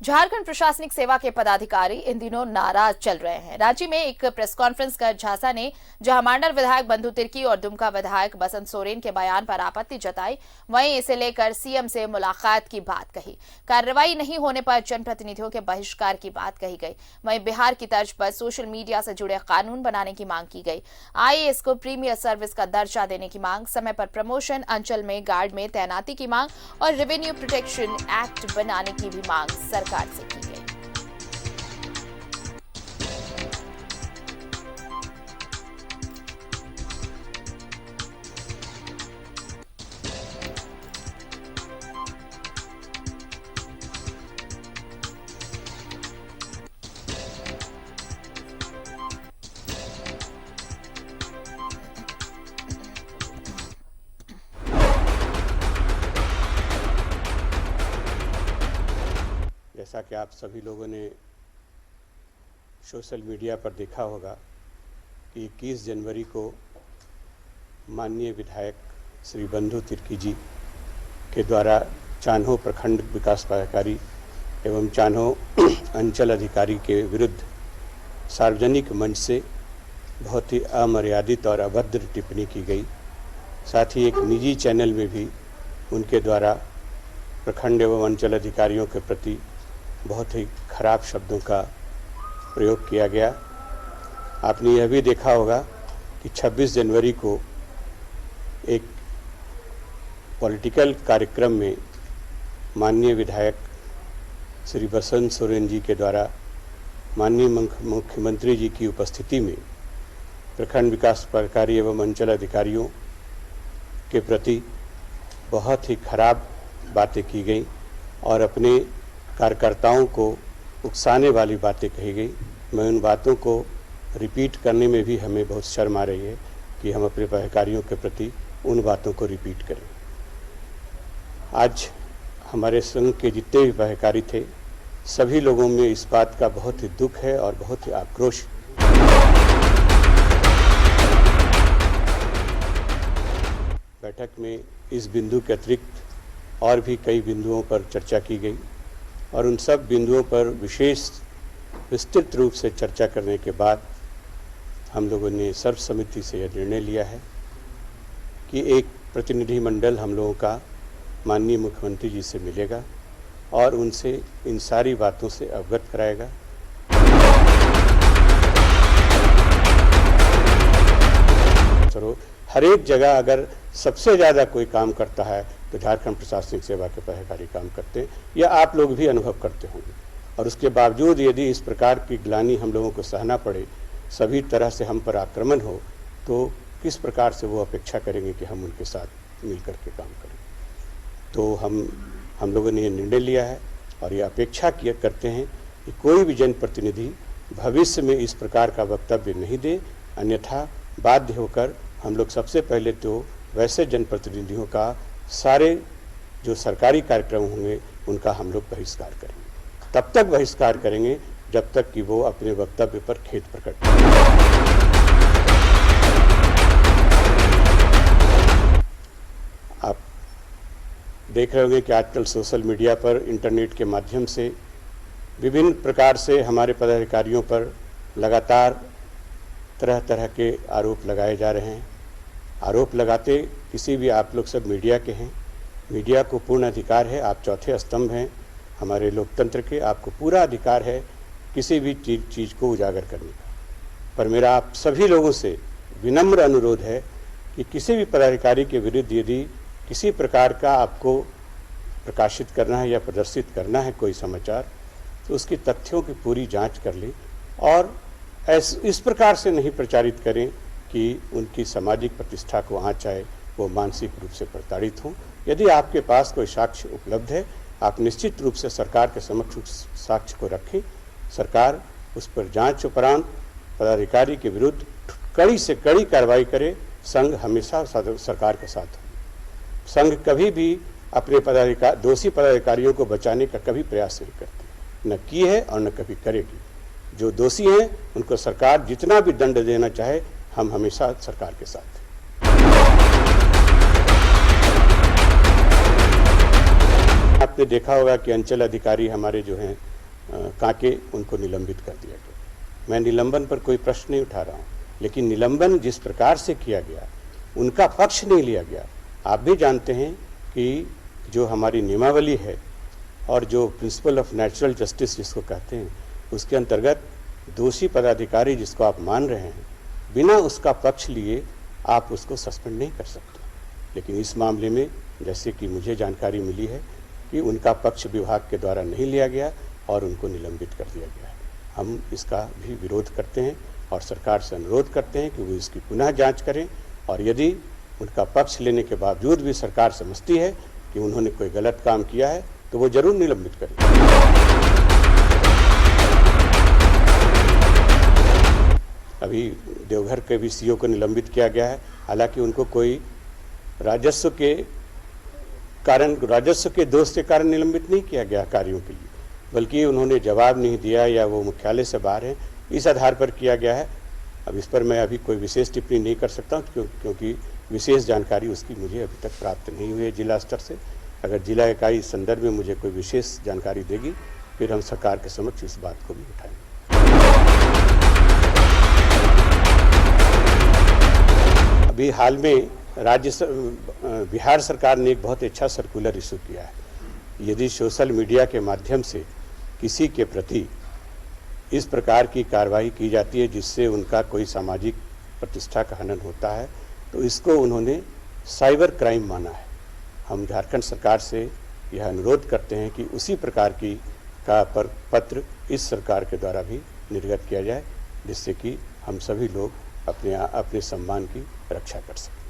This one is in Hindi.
झारखंड प्रशासनिक सेवा के पदाधिकारी इन दिनों नाराज चल रहे हैं। रांची में एक प्रेस कॉन्फ्रेंस कर झासा ने जहां मांडर विधायक बंधु तिर्की और दुमका विधायक बसंत सोरेन के बयान पर आपत्ति जताई, वहीं इसे लेकर सीएम से मुलाकात की बात कही। कार्रवाई नहीं होने पर जनप्रतिनिधियों के बहिष्कार की बात कही गई। वहीं बिहार की तर्ज पर सोशल मीडिया से जुड़े कानून बनाने की मांग की गई। आईएएस को प्रीमियर सर्विस का दर्जा देने की मांग, समय पर प्रमोशन, अंचल में गार्ड में तैनाती की मांग और रेवेन्यू प्रोटेक्शन एक्ट बनाने की भी मांग सरकार से की गई। जैसा कि आप सभी लोगों ने सोशल मीडिया पर देखा होगा कि 21 जनवरी को माननीय विधायक श्री बंधु तिर्की जी के द्वारा चान्हो प्रखंड विकास पदाधिकारी एवं चान्हो अंचल अधिकारी के विरुद्ध सार्वजनिक मंच से बहुत ही अमर्यादित और अभद्र टिप्पणी की गई। साथ ही एक निजी चैनल में भी उनके द्वारा प्रखंड एवं अंचल अधिकारियों के प्रति बहुत ही खराब शब्दों का प्रयोग किया गया। आपने यह भी देखा होगा कि 26 जनवरी को एक पॉलिटिकल कार्यक्रम में माननीय विधायक श्री बसंत सोरेन जी के द्वारा माननीय मुख्यमंत्री जी की उपस्थिति में प्रखंड विकास पदाधिकारी एवं अंचल अधिकारियों के प्रति बहुत ही खराब बातें की गई और अपने कार्यकर्ताओं को उकसाने वाली बातें कही गई। मैं उन बातों को रिपीट करने में भी हमें बहुत शर्म आ रही है कि हम अपने पदाधिकारियों के प्रति उन बातों को रिपीट करें। आज हमारे संघ के जितने भी पदाधिकारी थे, सभी लोगों में इस बात का बहुत ही दुख है और बहुत ही आक्रोश। बैठक में इस बिंदु के अतिरिक्त और भी कई बिंदुओं पर चर्चा की गई और उन सब बिंदुओं पर विस्तृत रूप से चर्चा करने के बाद हम लोगों ने सर्वसम्मति से यह निर्णय लिया है कि एक प्रतिनिधिमंडल हम लोगों का माननीय मुख्यमंत्री जी से मिलेगा और उनसे इन सारी बातों से अवगत कराएगा। हर एक जगह अगर सबसे ज़्यादा कोई काम करता है तो झारखंड प्रशासनिक सेवा के पदाधिकारी काम करते हैं, या आप लोग भी अनुभव करते होंगे। और उसके बावजूद यदि इस प्रकार की ग्लानि हम लोगों को सहना पड़े, सभी तरह से हम पर आक्रमण हो, तो किस प्रकार से वो अपेक्षा करेंगे कि हम उनके साथ मिल कर के काम करें। तो हम लोगों ने ये निर्णय लिया है और ये अपेक्षा करते हैं कि कोई भी जनप्रतिनिधि भविष्य में इस प्रकार का वक्तव्य नहीं दे, अन्यथा बाध्य होकर हम लोग सबसे पहले तो वैसे जनप्रतिनिधियों का सारे जो सरकारी कार्यक्रम होंगे उनका हम लोग बहिष्कार करेंगे। तब तक बहिष्कार करेंगे जब तक कि वो अपने वक्तव्य पर खेद प्रकट करें। आप देख रहे होंगे कि आजकल सोशल मीडिया पर, इंटरनेट के माध्यम से विभिन्न प्रकार से हमारे पदाधिकारियों पर लगातार तरह तरह के आरोप लगाए जा रहे हैं। आरोप लगाते किसी भी आप लोग सब मीडिया के हैं, मीडिया को पूर्ण अधिकार है, आप चौथे स्तंभ हैं हमारे लोकतंत्र के, आपको पूरा अधिकार है किसी भी चीज़ को उजागर करने का। पर मेरा आप सभी लोगों से विनम्र अनुरोध है कि किसी भी पदाधिकारी के विरुद्ध यदि किसी प्रकार का आपको प्रकाशित करना है या प्रदर्शित करना है कोई समाचार, तो उसकी तथ्यों की पूरी जाँच कर लें और इस प्रकार से नहीं प्रचारित करें कि उनकी सामाजिक प्रतिष्ठा को आँच आए, वो मानसिक रूप से प्रताड़ित हों। यदि आपके पास कोई साक्ष्य उपलब्ध है, आप निश्चित रूप से सरकार के समक्ष उस साक्ष्य को रखें। सरकार उस पर जांच उपरांत पदाधिकारी के विरुद्ध कड़ी से कड़ी कार्रवाई करे। संघ हमेशा सरकार के साथ हो। संघ कभी भी अपने दोषी पदाधिकारियों को बचाने का कभी प्रयास नहीं करती, न की है और न कभी करेगी। जो दोषी हैं उनको सरकार जितना भी दंड देना चाहे, हम हमेशा सरकार के साथ हैं। आपने देखा होगा कि अंचल अधिकारी हमारे जो हैं कांके उनको निलंबित कर दिया गया। मैं निलंबन पर कोई प्रश्न नहीं उठा रहा हूँ, लेकिन निलंबन जिस प्रकार से किया गया, उनका पक्ष नहीं लिया गया। आप भी जानते हैं कि जो हमारी नियमावली है और जो प्रिंसिपल ऑफ नेचुरल जस्टिस जिसको कहते हैं, उसके अंतर्गत दोषी पदाधिकारी जिसको आप मान रहे हैं, बिना उसका पक्ष लिए आप उसको सस्पेंड नहीं कर सकते। लेकिन इस मामले में जैसे कि मुझे जानकारी मिली है कि उनका पक्ष विभाग के द्वारा नहीं लिया गया और उनको निलंबित कर दिया गया है। हम इसका भी विरोध करते हैं और सरकार से अनुरोध करते हैं कि वो इसकी पुनः जांच करें, और यदि उनका पक्ष लेने के बावजूद भी सरकार समझती है कि उन्होंने कोई गलत काम किया है तो वो जरूर निलंबित करें। अभी देवघर के भी सीओ को निलंबित किया गया है, हालांकि उनको कोई राजस्व के दोष के कारण निलंबित नहीं किया गया कार्यों के लिए, बल्कि उन्होंने जवाब नहीं दिया या वो मुख्यालय से बाहर हैं, इस आधार पर किया गया है। अब इस पर मैं अभी कोई विशेष टिप्पणी नहीं कर सकता हूँ, क्योंकि विशेष जानकारी उसकी मुझे अभी तक प्राप्त नहीं हुई है जिला स्तर से। अगर जिला इकाई इस संदर्भ में मुझे कोई विशेष जानकारी देगी, फिर हम सरकार के समक्ष इस बात को भी उठाएंगे। अभी हाल में बिहार सरकार ने एक बहुत अच्छा सर्कुलर इशू किया है। यदि सोशल मीडिया के माध्यम से किसी के प्रति इस प्रकार की कार्रवाई की जाती है जिससे उनका कोई सामाजिक प्रतिष्ठा का हनन होता है, तो इसको उन्होंने साइबर क्राइम माना है। हम झारखंड सरकार से यह अनुरोध करते हैं कि उसी प्रकार की पत्र इस सरकार के द्वारा भी निर्गत किया जाए, जिससे कि हम सभी लोग अपने सम्मान की रक्षा कर सकें।